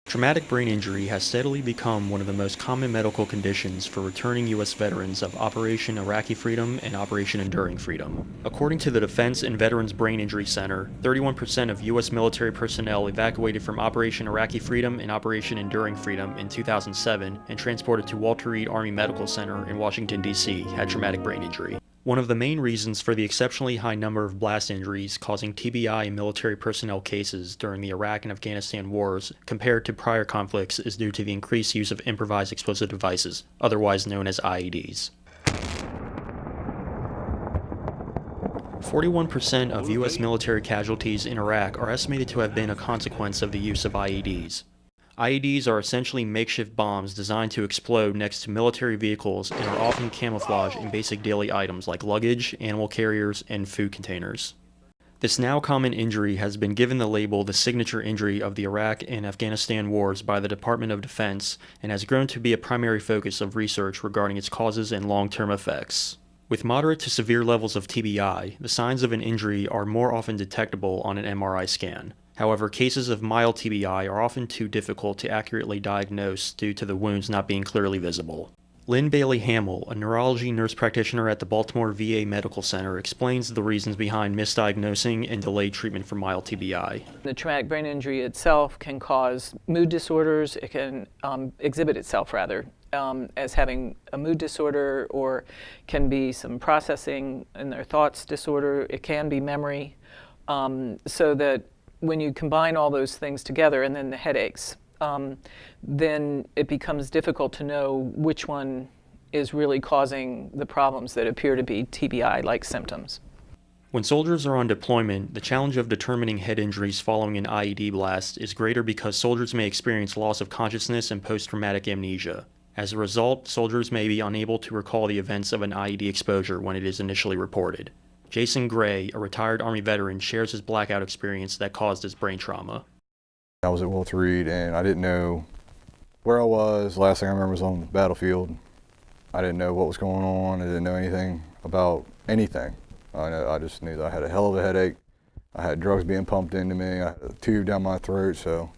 Traumatic brain injury has steadily become one of the most common medical conditions for returning U.S. veterans of Operation Iraqi Freedom and Operation Enduring Freedom. According to the Defense and Veterans Brain Injury Center, 31% of U.S. military personnel evacuated from Operation Iraqi Freedom and Operation Enduring Freedom in 2007 and transported to Walter Reed Army Medical Center in Washington, D.C. had traumatic brain injury. One of the main reasons for the exceptionally high number of blast injuries causing TBI in military personnel cases during the Iraq and Afghanistan wars compared to prior conflicts is due to the increased use of improvised explosive devices, otherwise known as IEDs. 41% of U.S. military casualties in Iraq are estimated to have been a consequence of the use of IEDs. IEDs are essentially makeshift bombs designed to explode next to military vehicles and are often camouflaged in basic daily items like luggage, animal carriers, and food containers. This now common injury has been given the label the signature injury of the Iraq and Afghanistan wars by the Department of Defense and has grown to be a primary focus of research regarding its causes and long-term effects. With moderate to severe levels of TBI, the signs of an injury are more often detectable on an MRI scan. However, cases of mild TBI are often too difficult to accurately diagnose due to the wounds not being clearly visible. Lynn Bailey Hamill, a neurology nurse practitioner at the Baltimore VA Medical Center, explains the reasons behind misdiagnosing and delayed treatment for mild TBI. The traumatic brain injury itself can cause mood disorders. It can exhibit itself, as having a mood disorder, or can be some processing in their thoughts disorder. It can be memory, so that when you combine all those things together, and then the headaches, then it becomes difficult to know which one is really causing the problems that appear to be TBI-like symptoms. When soldiers are on deployment, the challenge of determining head injuries following an IED blast is greater because soldiers may experience loss of consciousness and post-traumatic amnesia. As a result, soldiers may be unable to recall the events of an IED exposure when it is initially reported. Jason Gray, a retired Army veteran, shares his blackout experience that caused his brain trauma. I was at Walter Reed and I didn't know where I was. Last thing I remember was on the battlefield. I didn't know what was going on. I didn't know anything about anything. I just knew that I had a hell of a headache. I had drugs being pumped into me. I had a tube down my throat. So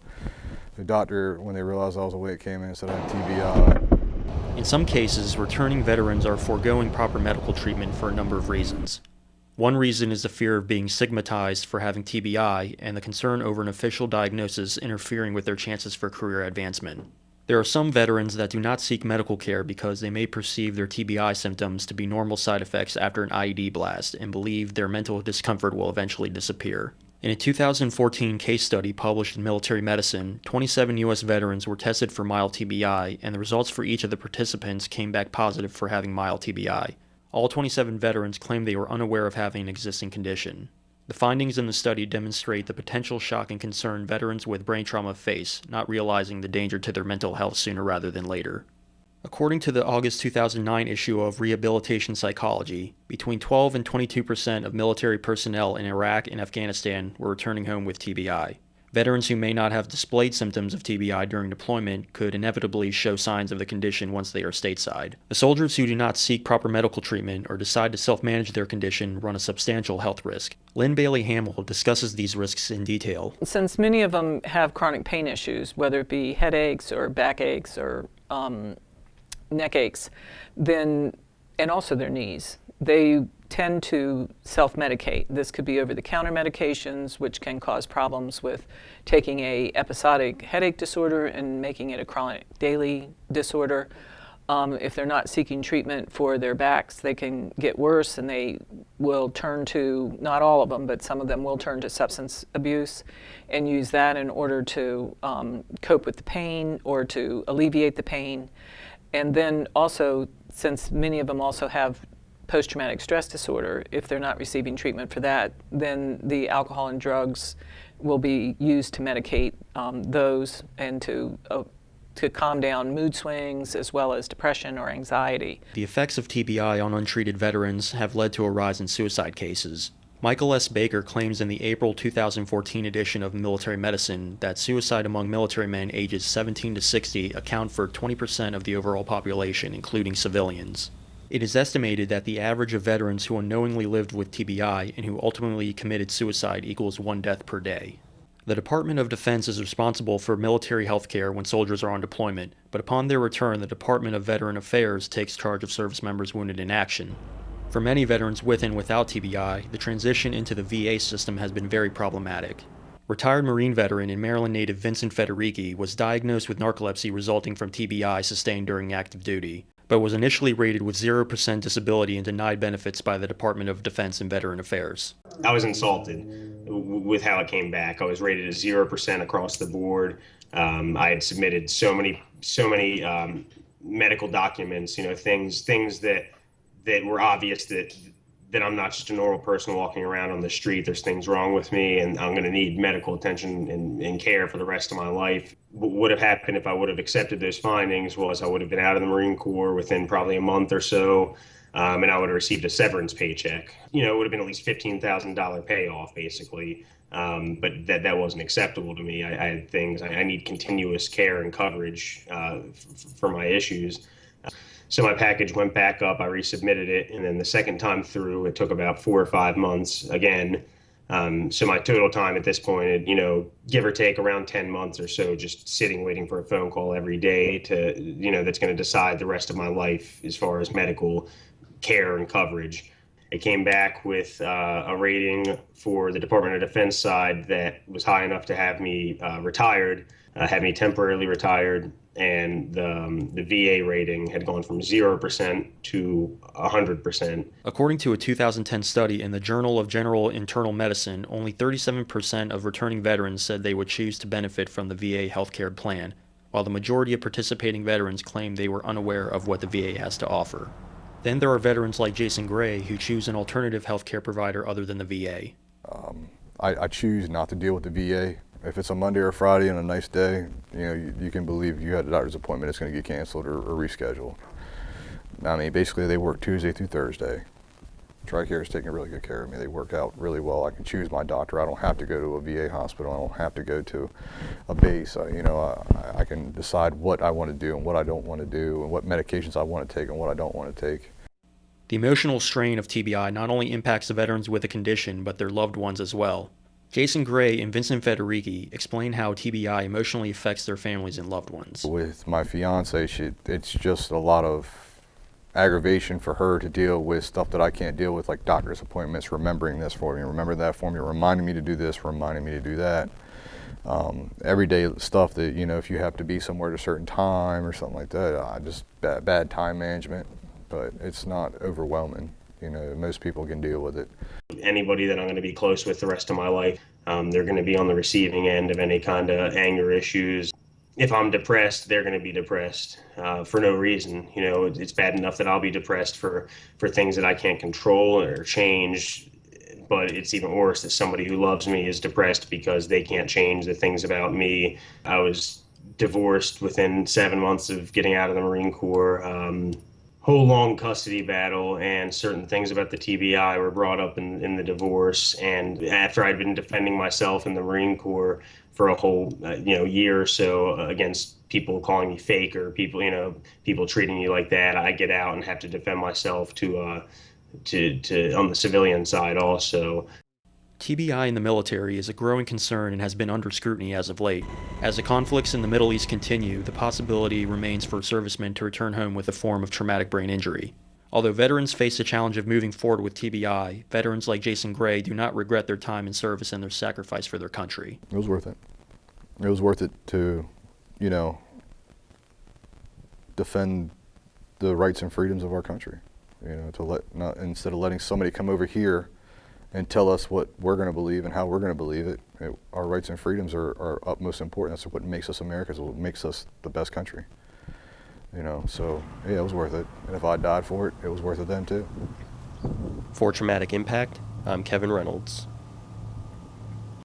the doctor, when they realized I was awake, came in and said I had TBI. In some cases, returning veterans are foregoing proper medical treatment for a number of reasons. One reason is the fear of being stigmatized for having TBI and the concern over an official diagnosis interfering with their chances for career advancement. There are some veterans that do not seek medical care because they may perceive their TBI symptoms to be normal side effects after an IED blast and believe their mental discomfort will eventually disappear. In a 2014 case study published in Military Medicine, 27 U.S. veterans were tested for mild TBI, and the results for each of the participants came back positive for having mild TBI. All 27 veterans claimed they were unaware of having an existing condition. The findings in the study demonstrate the potential shock and concern veterans with brain trauma face, not realizing the danger to their mental health sooner rather than later. According to the August 2009 issue of Rehabilitation Psychology, between 12 and 22% of military personnel in Iraq and Afghanistan were returning home with TBI. Veterans who may not have displayed symptoms of TBI during deployment could inevitably show signs of the condition once they are stateside. The soldiers who do not seek proper medical treatment or decide to self-manage their condition run a substantial health risk. Lynn Bailey Hamill discusses these risks in detail. Since many of them have chronic pain issues, whether it be headaches or backaches or neck aches, and also their knees, they tend to self-medicate. This could be over-the-counter medications, which can cause problems with taking a episodic headache disorder and making it a chronic daily disorder. If they're not seeking treatment for their backs, they can get worse, and they will turn to, not all of them, but some of them will turn to substance abuse and use that in order to cope with the pain or to alleviate the pain. And then also, since many of them also have post-traumatic stress disorder, if they're not receiving treatment for that, then the alcohol and drugs will be used to medicate those and to calm down mood swings as well as depression or anxiety. The effects of TBI on untreated veterans have led to a rise in suicide cases. Michael S. Baker claims in the April 2014 edition of Military Medicine that suicide among military men ages 17 to 60 account for 20% of the overall population, including civilians. It is estimated that the average of veterans who unknowingly lived with TBI and who ultimately committed suicide equals 1 death per day. The Department of Defense is responsible for military health care when soldiers are on deployment, but upon their return, the Department of Veteran Affairs takes charge of service members wounded in action. For many veterans with and without TBI, the transition into the VA system has been very problematic. Retired Marine veteran and Maryland native Vincent Federighi was diagnosed with narcolepsy resulting from TBI sustained during active duty, but was initially rated with 0% disability and denied benefits by the Department of Defense and Veteran Affairs. I was insulted with how it came back. I was rated at 0% across the board. I had submitted so many medical documents, things that were obvious that I'm not just a normal person walking around on the street. There's things wrong with me, and I'm going to need medical attention and care for the rest of my life. What would have happened if I would have accepted those findings was I would have been out of the Marine Corps within probably a month or so, and I would have received a severance paycheck. It would have been at least $15,000 payoff, basically. But that wasn't acceptable to me. I had things, I need continuous care and coverage for my issues. So my package went back up, I resubmitted it, and then the second time through, it took about 4 or 5 months again. So my total time at this point, give or take around 10 months or so, just sitting waiting for a phone call every day to, that's going to decide the rest of my life as far as medical care and coverage. It came back with a rating for the Department of Defense side that was high enough to have me retired, had me temporarily retired, and the VA rating had gone from 0% to 100%. According to a 2010 study in the Journal of General Internal Medicine, only 37% of returning veterans said they would choose to benefit from the VA healthcare plan, while the majority of participating veterans claimed they were unaware of what the VA has to offer. Then there are veterans like Jason Gray who choose an alternative healthcare provider other than the VA. I choose not to deal with the VA. If it's a Monday or Friday and a nice day, you can believe you had a doctor's appointment, it's going to get canceled or rescheduled. I mean, basically they work Tuesday through Thursday. TRICARE is taking really good care of me. They work out really well. I can choose my doctor. I don't have to go to a VA hospital. I don't have to go to a base. I can decide what I want to do and what I don't want to do and what medications I want to take and what I don't want to take. The emotional strain of TBI not only impacts the veterans with the condition, but their loved ones as well. Jason Gray and Vincent Federighi explain how TBI emotionally affects their families and loved ones. With my fiance, it's just a lot of aggravation for her to deal with stuff that I can't deal with, like doctor's appointments, remembering this for me, remember that for me, reminding me to do this, reminding me to do that. Everyday stuff that, if you have to be somewhere at a certain time or something like that, just bad time management, but it's not overwhelming. Most people can deal with it. Anybody that I'm going to be close with the rest of my life, they're going to be on the receiving end of any kind of anger issues. If I'm depressed, they're going to be depressed for no reason. It's bad enough that I'll be depressed for things that I can't control or change, but it's even worse that somebody who loves me is depressed because they can't change the things about me. I was divorced within 7 months of getting out of the Marine Corps. Whole long custody battle, and certain things about the TBI were brought up in the divorce. And after I'd been defending myself in the Marine Corps for a whole year or so against people calling me fake or people treating me like that, I get out and have to defend myself to on the civilian side also. TBI in the military is a growing concern and has been under scrutiny as of late. As the conflicts in the Middle East continue, the possibility remains for servicemen to return home with a form of traumatic brain injury. Although veterans face the challenge of moving forward with TBI, veterans like Jason Gray do not regret their time in service and their sacrifice for their country. It was worth it. It was worth it to, defend the rights and freedoms of our country. Instead of letting somebody come over here and tell us what we're going to believe and how we're going to believe it. Our rights and freedoms are utmost important. That's what makes us Americans, what makes us the best country. So yeah, it was worth it. And if I died for it, it was worth it then too. For Traumatic Impact, I'm Kevin Reynolds.